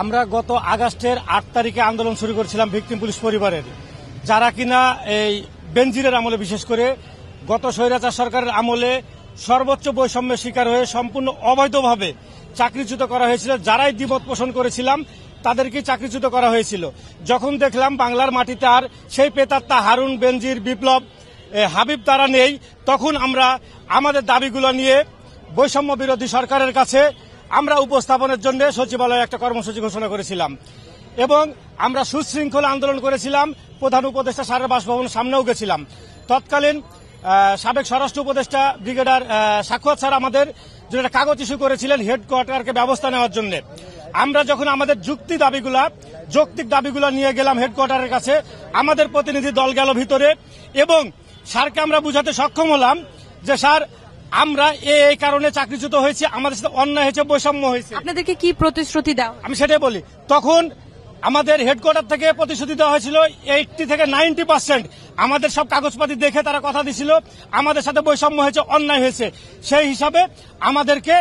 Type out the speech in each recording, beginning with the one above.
আমরা গত আগস্টের 8 তারিখে আন্দোলন শুরু করেছিলাম ভিকটিম পুলিশ পরিবারের, যারা কিনা এই বেনজিরের আমলে বিশেষ করে গত স্বৈরাচার সরকারের আমলে সর্বোচ্চ বৈষম্যের শিকার হয়ে সম্পূর্ণ অবৈধভাবে চাকরিচ্যুত করা হয়েছিল। যারাই দ্বিমত পোষণ করেছিলাম তাদেরকে চাকরিচ্যুত করা হয়েছিল। যখন দেখলাম বাংলার মাটিতে আর সেই প্রেতাত্মা হারুন, বেনজির, বিপ্লব, হাবিব তারা নেই, তখন আমরা আমাদের দাবিগুলো নিয়ে বৈষম্য বিরোধী সরকারের কাছে আমরা উপস্থাপনের জন্য সচিবালয়ে একটা কর্মসূচি ঘোষণা করেছিলাম এবং আমরা সুশৃঙ্খল আন্দোলন করেছিলাম। প্রধান উপদেষ্টা স্যারের বাসভবনের সামনেও গেছিলাম। তৎকালীন সাবেক স্বরাষ্ট্র উপদেষ্টা ব্রিগেডার সাক্ষাৎ স্যার আমাদের জন্য একটা কাগজ ইস্যু করেছিলেন হেডকোয়ার্টারকে ব্যবস্থা নেওয়ার জন্য। আমরা যখন আমাদের যৌক্তিক দাবিগুলা নিয়ে গেলাম হেডকোয়ার্টারের কাছে, আমাদের প্রতিনিধি দল গেল ভিতরে এবং স্যারকে আমরা বুঝাতে সক্ষম হলাম যে স্যার আমরা এই কারণে চাকরিচ্যুত হয়েছি, আমাদের সাথে অন্যায় হয়েছে, বৈষম্য হয়েছে। আপনাদেরকে কি প্রতিশ্রুতি দেওয়া? আমি সেটাই বলি। তখন আমাদের হেডকোয়ার্টার থেকে প্রতিশ্রুতি দেওয়া হয়েছিল 80 থেকে 90%। আমাদের সব কাগজপাতি দেখে তারা কথা দিছিল আমাদের সাথে বৈষম্য হয়েছে, অন্যায় হয়েছে। সেই হিসাবে আমাদেরকে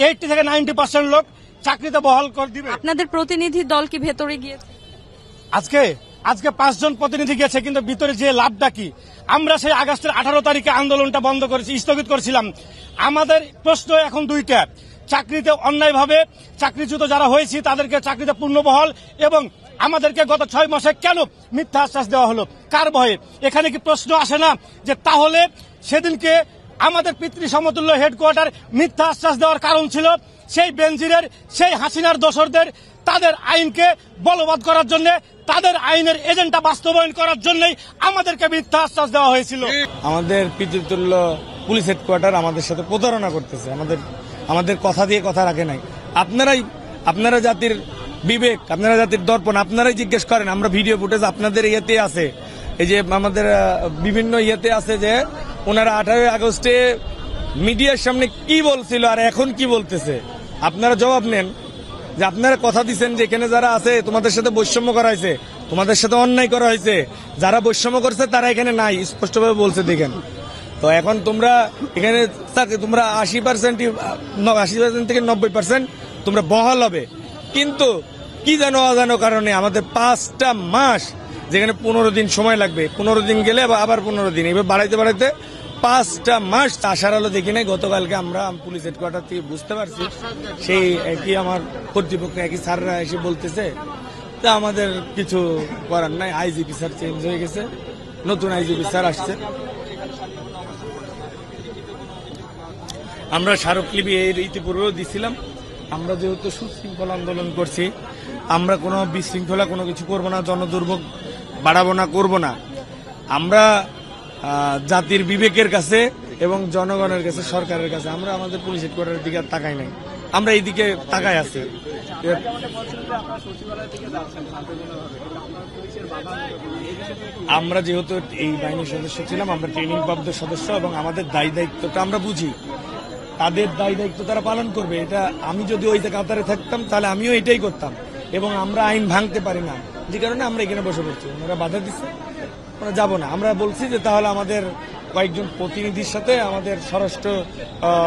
80 থেকে 90% লোক চাকরিতে বহাল করে দিবে। আপনাদের প্রতিনিধি দল কি ভেতরে গিয়েছে? আজকে 5 জন প্রতিনিধি গেছে, কিন্তু ভিতরে যে লাভটা কি? আমরা সেই আগস্টের 18 তারিখে আন্দোলনটা বন্ধ করেছি, স্থগিত করেছিলাম। আমাদের প্রশ্ন এখন দুইটা, চাকরিতে অন্যায়ভাবে চাকরিচ্যুত যারা হয়েছে তাদেরকে চাকরিতে পূর্ণবহাল এবং আমাদেরকে গত 6 মাসে কেন মিথ্যা আশ্বাস দেওয়া হলো, কার ভয়ে? এখানে কি প্রশ্ন আসে না যে তাহলে সেদিনকে আমাদের পিতৃ সমতুল্য হেডকোয়ার্টার মিথ্যা আশ্বাস দেওয়ার কারণ ছিল সেই বেনজিরের, সেই হাসিনার দোসরদের তাদের আইনকে বলবৎ করার জন্য, তাদের আইনের এজেন্ডা বাস্তবায়ন করার জন্যই আমাদেরকে মিথ্যা আশ্বাস দেওয়া হয়েছিল। আমাদের পিতৃতুল্য পুলিশ হেডকোয়ার্টার আমাদের সাথে প্রতারণা করতেছে, আমাদের কথা দিয়ে কথা রাখে নাই। আপনারা জাতির বিবেক, আপনারা জাতির দর্পণ, আপনারাই জিজ্ঞেস করেন। আমরা ভিডিও ফুটেজ আপনাদের ইয়েতে আছে, এই যে আমাদের বিভিন্ন ইয়েতে আছে যে ওনারা 18 আগস্টে মিডিয়ার সামনে কি বলছিল আর এখন কি বলতেছে। আপনারা জবাব নেন যে আপনারা কথা দিচ্ছেন যে এখানে যারা আছে তোমাদের সাথে বৈষম্য করা হয়েছে, তোমাদের সাথে অন্যায় করা হয়েছে, যারা বৈষম্য করছে তারা এখানে নাই, স্পষ্টভাবে বলছে। দেখেন তো এখন তোমরা এখানে তোমরা 80% থেকে 90% তোমরা বহাল হবে, কিন্তু কি জানো অজানো কারণে আমাদের 5টা মাস, যেখানে 15 দিন সময় লাগবে, 15 দিন গেলে আবার 15 দিন, এবার বাড়াইতে 5টা মাস আসার আলো দেখি নাই। গতকালকে আমরা পুলিশ হেডকোয়ার্টার থেকে বুঝতে পারছি সেই একই আমার কর্তৃপক্ষ, একই স্যাররা এসে বলতেছে তা আমাদের কিছু করার নাই, আইজিপি স্যার চেঞ্জ হয়ে গেছে, নতুন আইজিপি স্যার আসছে। আমরা স্মারকলিপি এর ইতিপূর্বেও দিছিলাম। আমরা যেহেতু সুশৃঙ্খল আন্দোলন করছি, আমরা কোনো বিশৃঙ্খলা কোনো কিছু করবো না, জনদুর্ভোগ বাড়াবো না, করবো না। আমরা জাতির বিবেকের কাছে এবং জনগণের কাছে, সরকারের কাছে আমরা আমাদের পুলিশ হেডকোয়ার্টারের দিকে তাকাই নাই, আমরা এইদিকে তাকাই আছি। আমরা যেহেতু এই বাহিনীর সদস্য ছিলাম, আমরা ট্রেনিং প্রাপ্ত সদস্য এবং আমাদের দায়ী দায়িত্বটা আমরা বুঝি, তাদের দায়ী দায়িত্ব তারা পালন করবে। এটা আমি যদি ওই কাতারে থাকতাম তাহলে আমিও এটাই করতাম এবং আমরা আইন ভাঙতে পারি না, যে কারণে আমরা এখানে বসে পড়ছি। ওনারা বাধা দিচ্ছে, আমরা যাবো না। আমরা বলছি যে তাহলে আমাদের কয়েকজন প্রতিনিধির সাথে আমাদের স্বরাষ্ট্র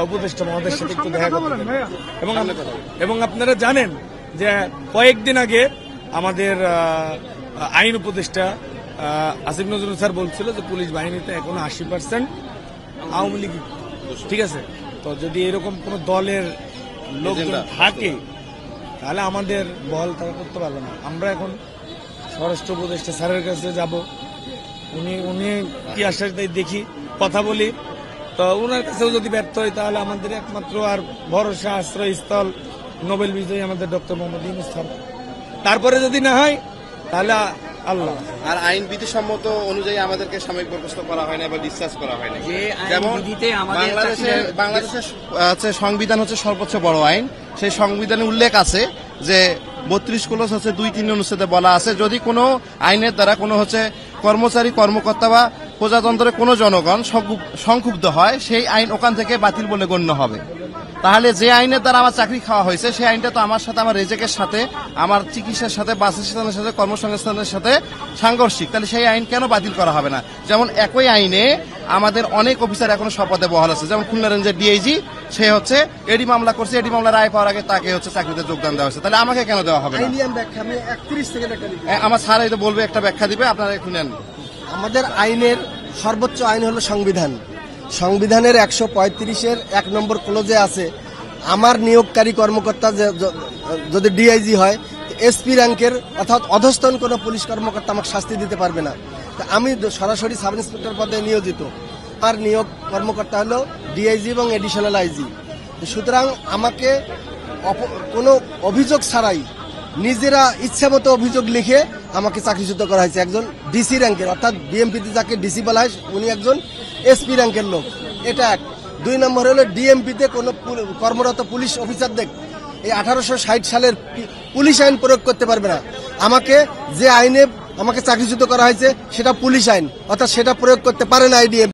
উপদেষ্টা মহোদয়ের সাথে একটু দেখা করতে হবে। এবং আপনারা জানেন যে কয়েকদিন আগে আমাদের আইন উপদেষ্টা আসিফ নজরুল স্যার বলছিল যে পুলিশ বাহিনীতে এখনো 80% আওয়ামী লীগ, ঠিক আছে। তো যদি এরকম কোন দলের লোকজন থাকে তাহলে আমাদের বল তারা করতে পারবে না। আমরা এখন স্বরাষ্ট্র উপদেষ্টা স্যারের কাছে যাব, উনি কি আশ্বাস দেয় দেখি, কথা বলি। তো ওনার কাছেও যদি ব্যর্থ হয় তাহলে আমাদের একমাত্র আর ভরসা আশ্রয়স্থল নোবেল বিজয়ী আমাদের ডক্টর মোহাম্মদ ইউনূস স্যার। তারপরে যদি না হয় তাহলে আল্লাহ। আর আইন বিধি সম্মত অনুযায়ী আমাদেরকে সাময়িক বরখাস্ত করা হয় না বা ডিসচার্জ করা হয় না। যেমন বাংলাদেশের সংবিধান হচ্ছে সর্বোচ্চ বড় আইন, সেই সংবিধানে উল্লেখ আছে যে 32 ক্লোজ হচ্ছে 2-3 অনুচ্ছেদে বলা আছে যদি কোনো আইনের দ্বারা কোনো হচ্ছে কর্মচারী, কর্মকর্তা বা প্রজাতন্ত্রের কোনো জনগণ সংক্ষুব্ধ হয়, সেই আইন ওখান থেকে বাতিল বলে গণ্য হবে। তাহলে যে আইনের দ্বারা আমার চাকরি খাওয়া হয়েছে সেই আইনটা তো আমার সাথে, আমার রেজেকের সাথে, আমার চিকিৎসার সাথে, বাসস্থানের সাথে, কর্মসংস্থানের সাথে সাংঘর্ষিক, তাহলে সেই আইন কেন বাতিল করা হবে না? যেমন একই আইনে আমাদের অনেক অফিসার এখনো শপথে বহাল আছে, যেমন খুলনা রেঞ্জের ডিআইজি, সে হচ্ছে এডি মামলা করছে, এডি মামলা রায় পাওয়ার আগে তাকে হচ্ছে চাকরিতে যোগদান দেওয়া হয়েছে। তাহলে আমাকে কেন দেওয়া হবে না? আমার স্যার এই তো বলবে, একটা ব্যাখ্যা দিবে, আপনারা একটু নেন। আমাদের আইনের সর্বোচ্চ আইন হলো সংবিধান। সংবিধানের 135-এর 1 নম্বর ক্লোজে আছে, আমার নিয়োগকারী কর্মকর্তা যদি ডিআইজি হয়, এসপি র্যাঙ্কের অর্থাৎ অধস্তন কোনো পুলিশ কর্মকর্তা আমাকে শাস্তি দিতে পারবে না। তা আমি সরাসরি সাব ইন্সপেক্টর পদে নিয়োজিত, আর নিয়োগ কর্মকর্তা হলো ডিআইজি এবং এডিশনাল আইজি। সুতরাং আমাকে কোনো অভিযোগ ছাড়াই নিজেরা ইচ্ছামতো অভিযোগ লিখে আমাকে চাকরিচ্যুত করা হয়েছে। একজন ডিসি র্যাঙ্কের, অর্থাৎ বিএমপিতে যাকে ডিসি বলা হয়, উনি একজন এসপি র্যাঙ্কের লোক, এটা এক। 2 নম্বর হলো ডিএমপিতে কোনো কর্মরত পুলিশ অফিসারদের এই 1860 সালের পুলিশ আইন প্রয়োগ করতে পারবে না। আমাকে যে আইনে আমাকে চাকরিচ্যুত করা হয়েছে সেটা পুলিশ আইন, অর্থাৎ সেটা প্রয়োগ করতে পারে না ডিএমপি।